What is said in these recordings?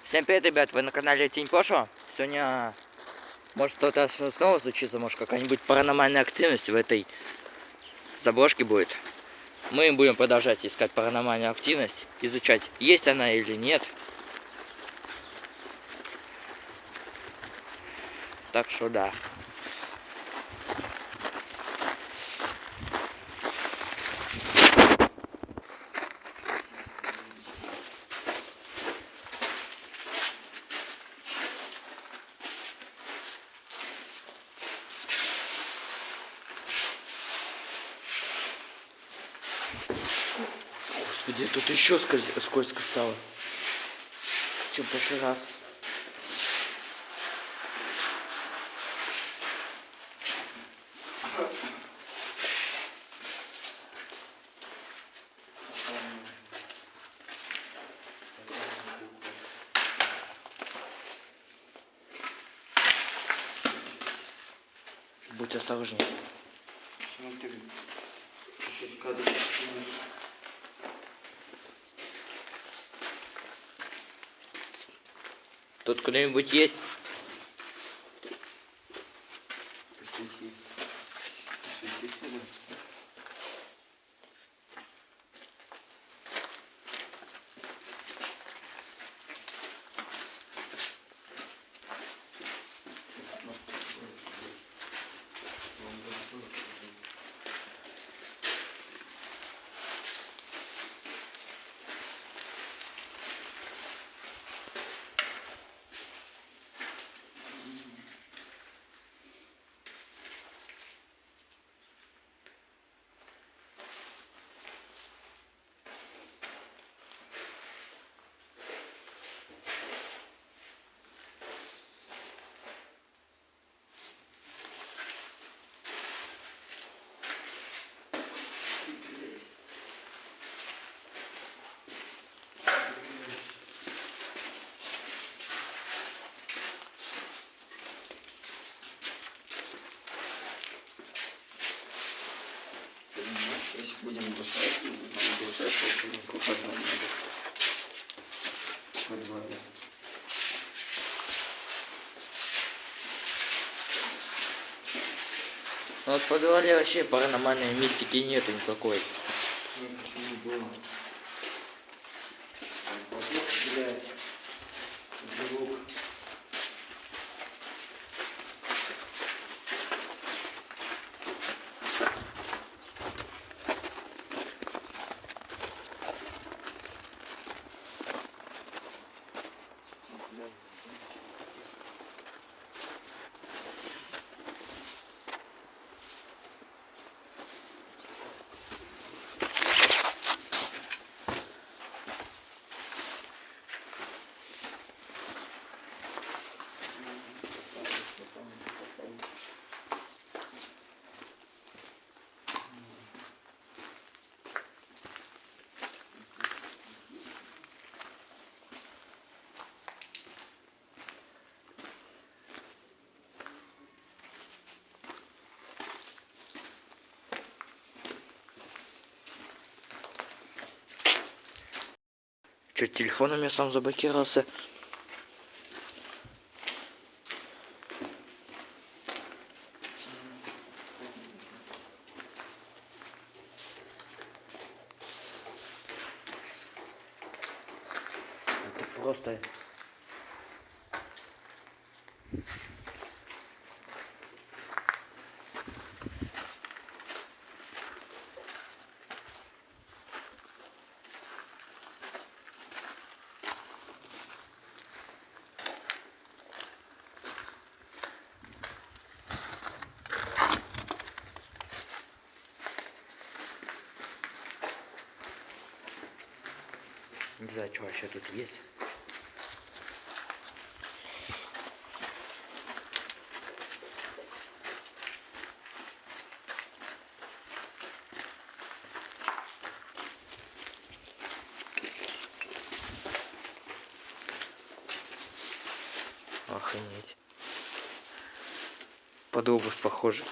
Всем привет, ребят, вы на канале Тень Прошлого. Сегодня может что-то снова случится, может какая-нибудь паранормальная активность в этой заброшке будет. Мы будем продолжать искать паранормальную активность, изучать, есть она или нет. Так что да. Господи, тут еще скользко стало, чем в прошлый раз. Будь осторожней. Тут кто-нибудь есть? Если будем дышать, очень аккуратно надо. Подвале. Ну вот в подвале вообще паранормальной мистики нету никакой. Ну почему было? Пойдёт гулять. Звук. Чё, телефон у меня сам заблокировался? Это просто... Не знаю, что вообще тут есть. Охренеть. Под обувь похоже.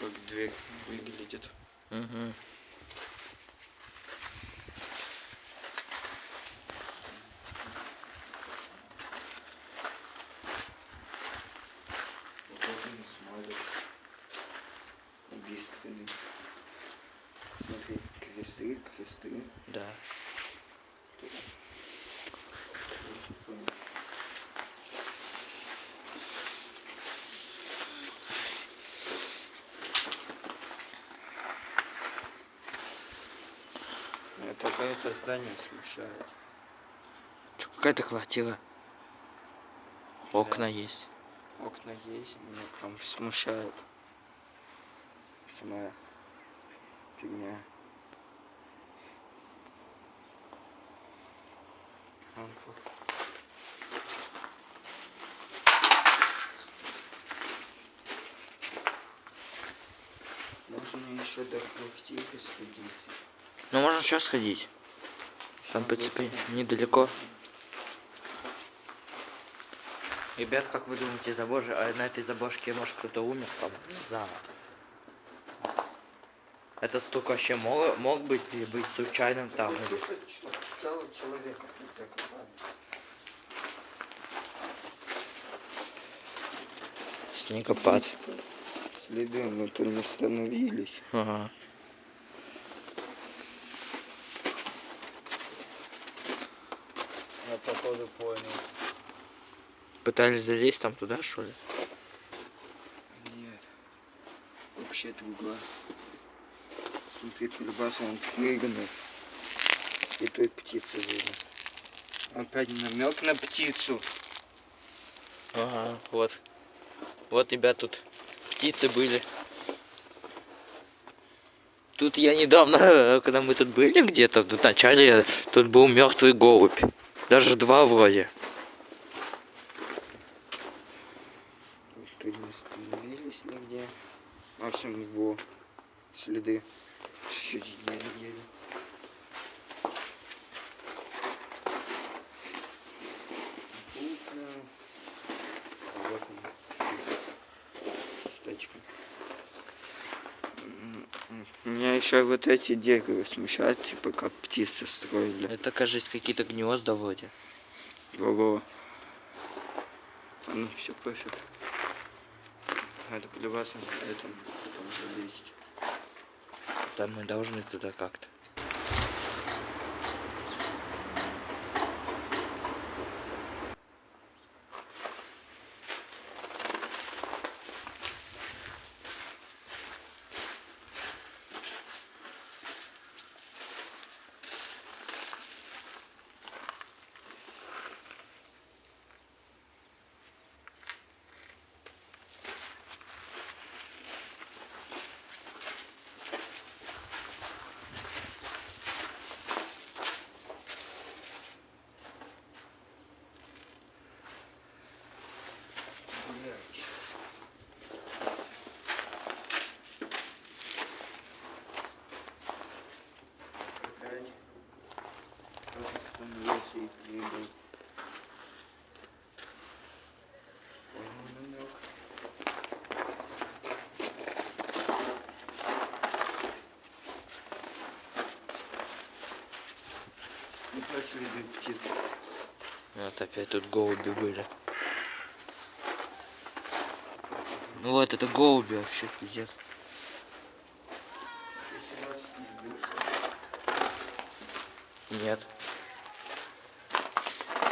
как дверь выглядит. Угу. Вот один смотрит. Убийственный. Смотри, кресты, кресты. Да. Это какое-то здание смущает. Чё, какая-то квартира. Окна есть. Окна есть, меня там смущает. Самая фигня. Можно еще до квартиры сходить. Ну, можно сейчас сходить. Там, в принципе, недалеко. Ребят, как вы думаете, на этой заборке, может, кто-то умер там? Не знаю. Этот стук вообще мог быть или быть случайным там? Или... Целый человек тут закопали. Снегопад. Следы мы тут не остановились. Ага. Я походу понял. Пытались залезть там туда, что ли? Нет. Вообще другое. Смотри, перебаса он прыгнул. И той птицы видно. Опять намек на птицу. Ага, вот. Вот, ребят, тут птицы были. Тут я недавно, когда мы тут были где-то, в начале, тут был мертвый голубь. Даже два вроде. Тут не остановились нигде. А все его следы. Чуть-чуть еле-еле. Вот он. Стачка. Меня еще вот эти деревья смущают, типа как птицы строили. Это, кажется, какие-то гнезда вроде. Ого. Ну, все пофиг. Надо полюбаться на этом потом залезть. Там мы должны туда как-то. Опять кто-то остановился и прыгал. Понял намек. И следы птиц. Вот опять тут голуби были. Ну вот, это голуби вообще, пиздец. Нет.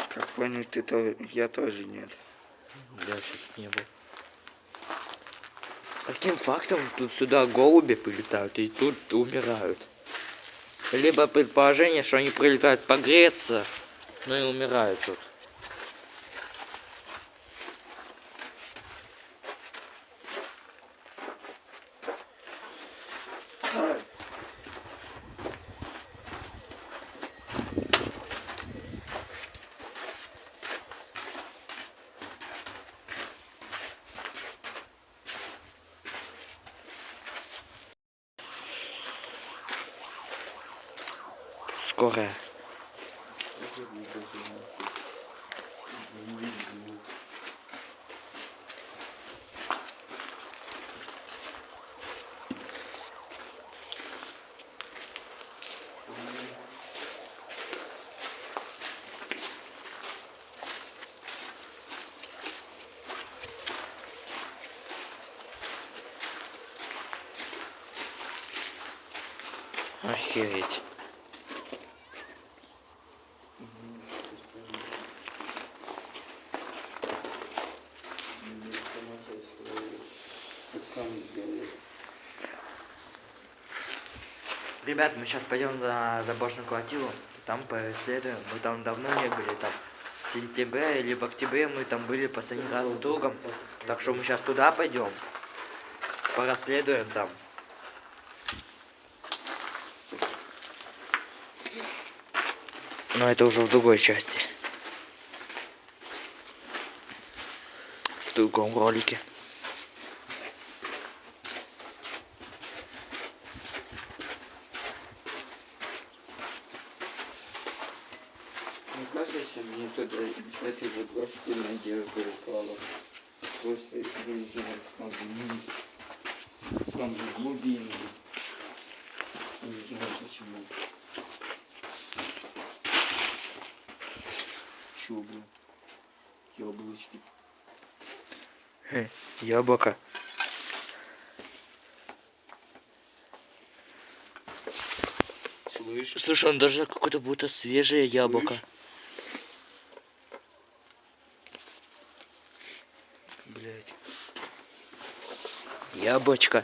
Как понял, ты то, я тоже нет. Я вообще тут не был. Каким фактом тут сюда голуби прилетают и тут умирают? Либо предположение, что они прилетают погреться, но и умирают тут. Скорая. Охереть. Ребят, мы сейчас пойдем на заброшенную квартиру, там поисследуем. Мы там давно не были, там в сентябре или в октябре мы там были последний раз с другом. Так что мы сейчас туда пойдем, порасследуем там. Но это уже в другой части. В другом ролике. Мне кажется, мне кто-то в этой вот башке надежду упала. Просто вылезла там вниз. Там же глубины. Не знаю почему. Чё, блин? Яблочки. Яблоко. Слышишь? Слушай, он даже какое-то будто свежее яблоко. Слышь? Блять. Яблочко.